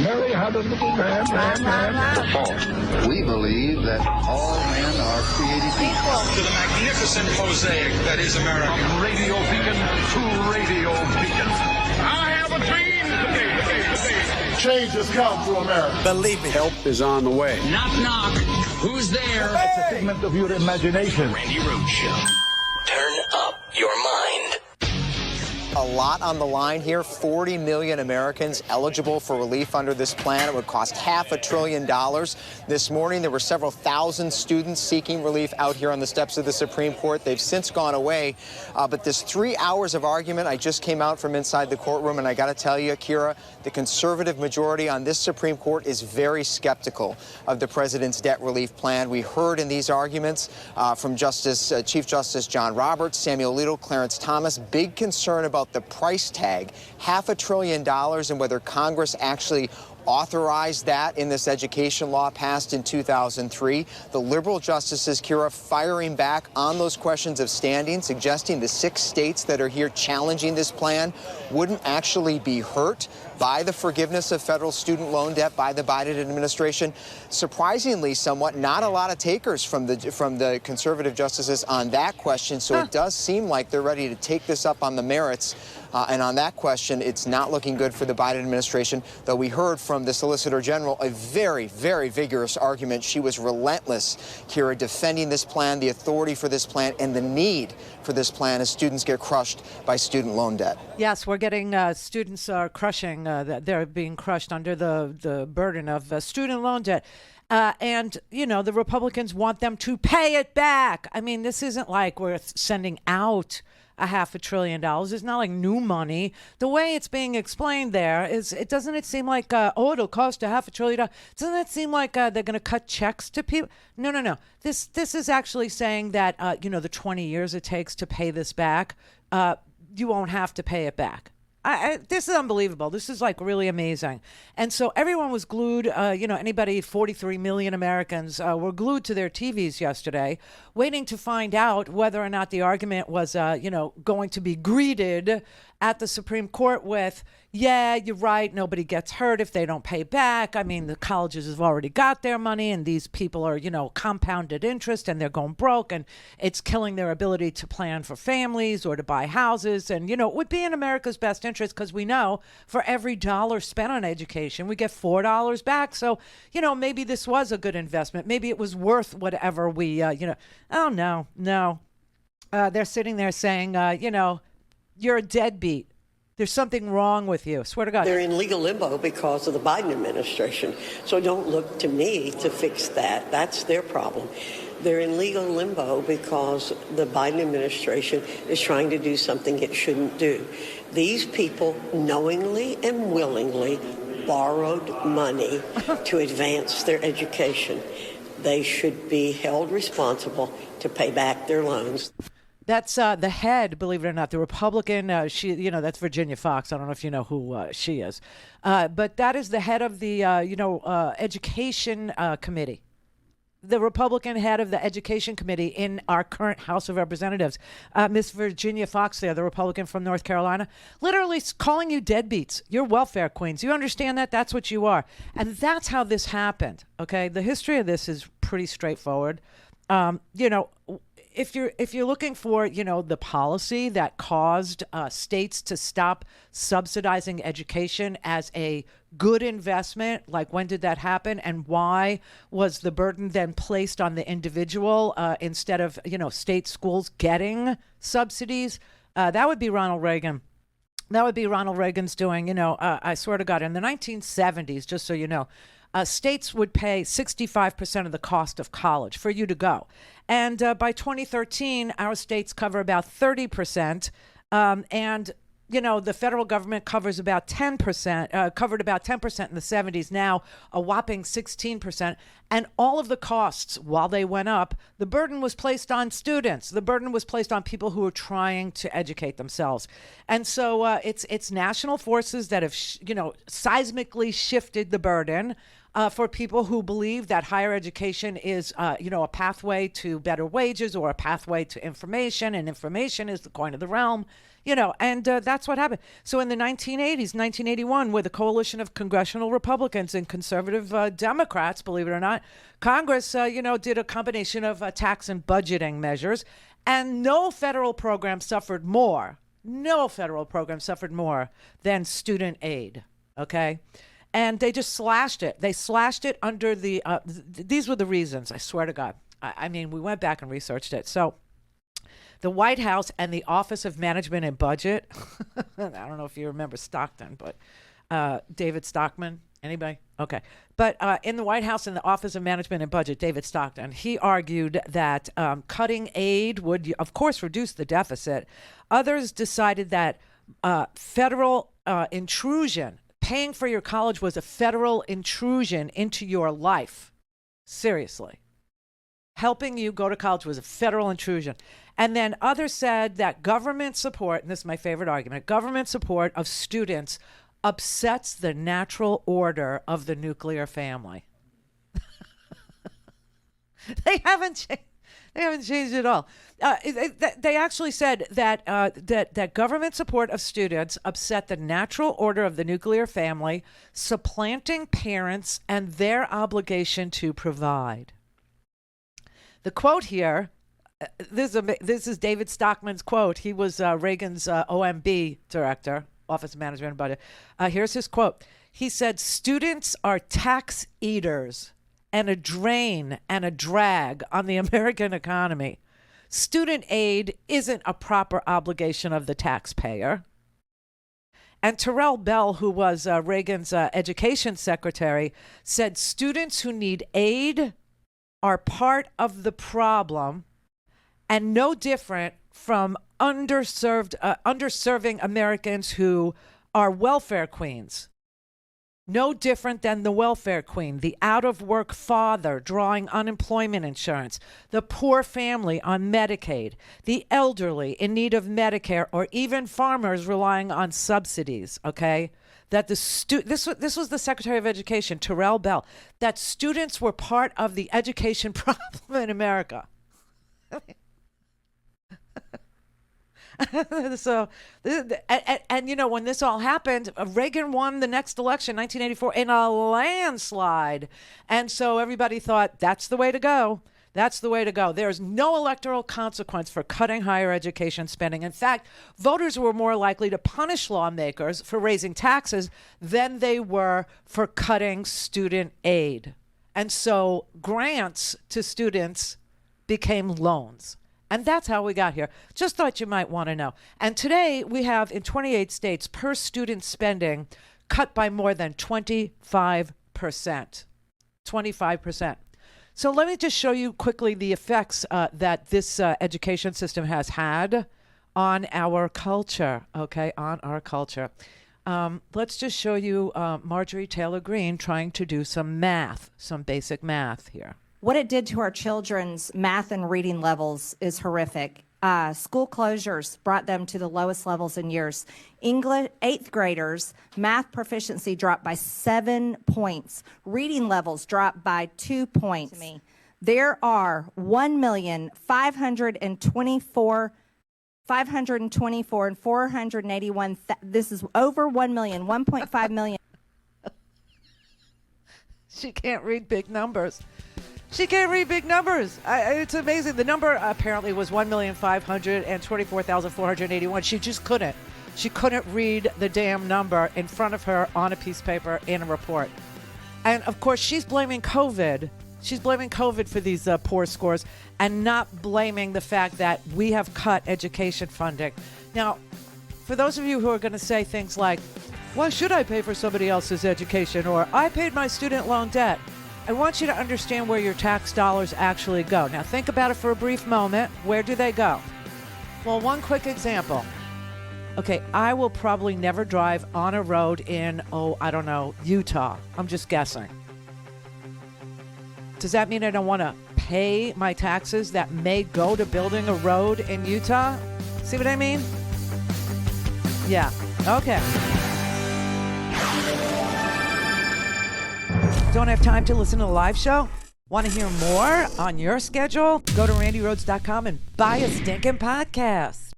Mary had a little lamb. Fourth, we believe that all men are created equal. To the magnificent mosaic that is America. From radio beacon to radio beacon. I have a dream. Change has come to America. Believe me. Help is on the way. Knock, knock. Who's there? It's a figment of your imagination. Randi Rhodes Show. Turn up your mind. A lot on the line here. 40 million Americans eligible for relief under this plan. It would cost $500 billion. This morning, there were several thousand students seeking relief out here on the steps of the Supreme Court. They've since gone away. But this 3 hours of argument, I just came out from inside the courtroom, and I got to tell you, Kira, the conservative majority on this Supreme Court is very skeptical of the president's debt relief plan. We heard in these arguments from Chief Justice Joan Rivers, Samuel Alito, Clarence Thomas, big concern about the price tag, $500 billion, and whether Congress actually authorized that in this education law passed in 2003. The liberal justices, Kira, firing back on those questions of standing, suggesting the 6 states that are here challenging this plan wouldn't actually be hurt by the forgiveness of federal student loan debt by the Biden administration. Surprisingly, somewhat, not a lot of takers from the conservative justices on that question. So it does seem like they're ready to take this up on the merits. And on that question, it's not looking good for the Biden administration, though we heard from the Solicitor General a very, very vigorous argument. She was relentless, Kira, defending this plan, the authority for this plan, and the need for this plan as students get crushed by student loan debt. Yes, we're getting students are crushing, they're being crushed under the burden of student loan debt. And, you know, the Republicans want them to pay it back. I mean, this isn't like we're sending out $500 billion. It's not like new money. The way it's being explained there is, doesn't it seem like, it'll cost $500 billion. Doesn't it seem like they're going to cut checks to people? No. This is actually saying that, the 20 years it takes to pay this back, you won't have to pay it back. This is unbelievable. This is like really amazing. And so everyone was glued, anybody, 43 million Americans were glued to their TVs yesterday, waiting to find out whether or not the argument was, going to be greeted at the Supreme Court with, yeah, you're right, nobody gets hurt if they don't pay back. I mean, the colleges have already got their money, and these people are, compounded interest, and they're going broke, and it's killing their ability to plan for families or to buy houses. And, it would be in America's best interest, because we know for every dollar spent on education, we get $4 back. So, maybe this was a good investment. Maybe it was worth whatever we, oh, no. They're sitting there saying, you're a deadbeat. There's something wrong with you. Swear to God. They're in legal limbo because of the Biden administration. So don't look to me to fix that. That's their problem. They're in legal limbo because the Biden administration is trying to do something it shouldn't do. These people knowingly and willingly borrowed money to advance their education. They should be held responsible to pay back their loans. That's the head, believe it or not, the Republican. That's Virginia Fox. I don't know if you know who she is, but that is the head of the education committee, the Republican head of the education committee in our current House of Representatives, Miss Virginia Fox. There, the Republican from North Carolina, literally calling you deadbeats. You're welfare queens. You understand that? That's what you are, and that's how this happened. Okay, the history of this is pretty straightforward. If you're looking for, the policy that caused states to stop subsidizing education as a good investment, like when did that happen, and why was the burden then placed on the individual instead of, state schools getting subsidies? That would be Ronald Reagan. That would be Ronald Reagan's doing. I swear to God, in the 1970s, just so you know, states would pay 65% of the cost of college for you to go. And by 2013, our states cover about 30%. And, the federal government covers about 10%, covered about 10% in the 70s, now a whopping 16%. And all of the costs, while they went up, the burden was placed on students. The burden was placed on people who are trying to educate themselves. And so it's national forces that have, seismically shifted the burden for people who believe that higher education is, a pathway to better wages or a pathway to information, and information is the coin of the realm. And that's what happened. So in the 1980s, 1981, with a coalition of congressional Republicans and conservative Democrats, believe it or not, Congress, did a combination of tax and budgeting measures, and no federal program suffered more than student aid, okay? And they just slashed it. They slashed it under the, these were the reasons, I swear to God. I mean, we went back and researched it. So the White House and the Office of Management and Budget, I don't know if you remember Stockton, but David Stockman, anybody? Okay. But in the White House and the Office of Management and Budget, David Stockton, he argued that cutting aid would, of course, reduce the deficit. Others decided that federal intrusion, paying for your college was a federal intrusion into your life. Seriously. Helping you go to college was a federal intrusion. And then others said that government support, and this is my favorite argument, government support of students upsets the natural order of the nuclear family. They haven't changed at all. They actually said that that government support of students upset the natural order of the nuclear family, supplanting parents and their obligation to provide. The quote here, this is David Stockman's quote. He was Reagan's OMB director, Office of Management and Budget. Here's his quote. He said, "Students are tax eaters and a drain and a drag on the American economy. Student aid isn't a proper obligation of the taxpayer." And Terrell Bell, who was Reagan's education secretary, said students who need aid are part of the problem and no different from underserving Americans who are welfare queens. No different than the welfare queen, the out-of-work father drawing unemployment insurance, the poor family on Medicaid, the elderly in need of Medicare, or even farmers relying on subsidies, okay? That this was the Secretary of Education, Terrell Bell, that students were part of the education problem in America. So, and when this all happened, Reagan won the next election, 1984, in a landslide. And so everybody thought, that's the way to go. That's the way to go. There's no electoral consequence for cutting higher education spending. In fact, voters were more likely to punish lawmakers for raising taxes than they were for cutting student aid. And so grants to students became loans. And that's how we got here. Just thought you might want to know. And today we have in 28 states per student spending cut by more than 25%. 25%. So let me just show you quickly the effects that this education system has had on our culture, okay, on our culture. Let's just show you Marjorie Taylor Greene trying to do some math, some basic math here. What it did to our children's math and reading levels is horrific. School closures brought them to the lowest levels in years. English 8th graders' math proficiency dropped by 7 points. Reading levels dropped by 2 points. There are 1,524,524 and 481. This is over 1 million, 1.5 million. She can't read big numbers. She can't read big numbers. It's amazing. The number apparently was 1,524,481. She just couldn't. She couldn't read the damn number in front of her on a piece of paper in a report. And of course, she's blaming COVID. She's blaming COVID for these poor scores and not blaming the fact that we have cut education funding. Now, for those of you who are going to say things like, why should I pay for somebody else's education? Or I paid my student loan debt. I want you to understand where your tax dollars actually go. Now, think about it for a brief moment. Where do they go? Well, one quick example. Okay, I will probably never drive on a road in, Utah. I'm just guessing. Does that mean I don't want to pay my taxes that may go to building a road in Utah? See what I mean? Yeah, okay. Don't have time to listen to the live show? Want to hear more on your schedule? Go to randyrhodes.com and buy a stinking podcast.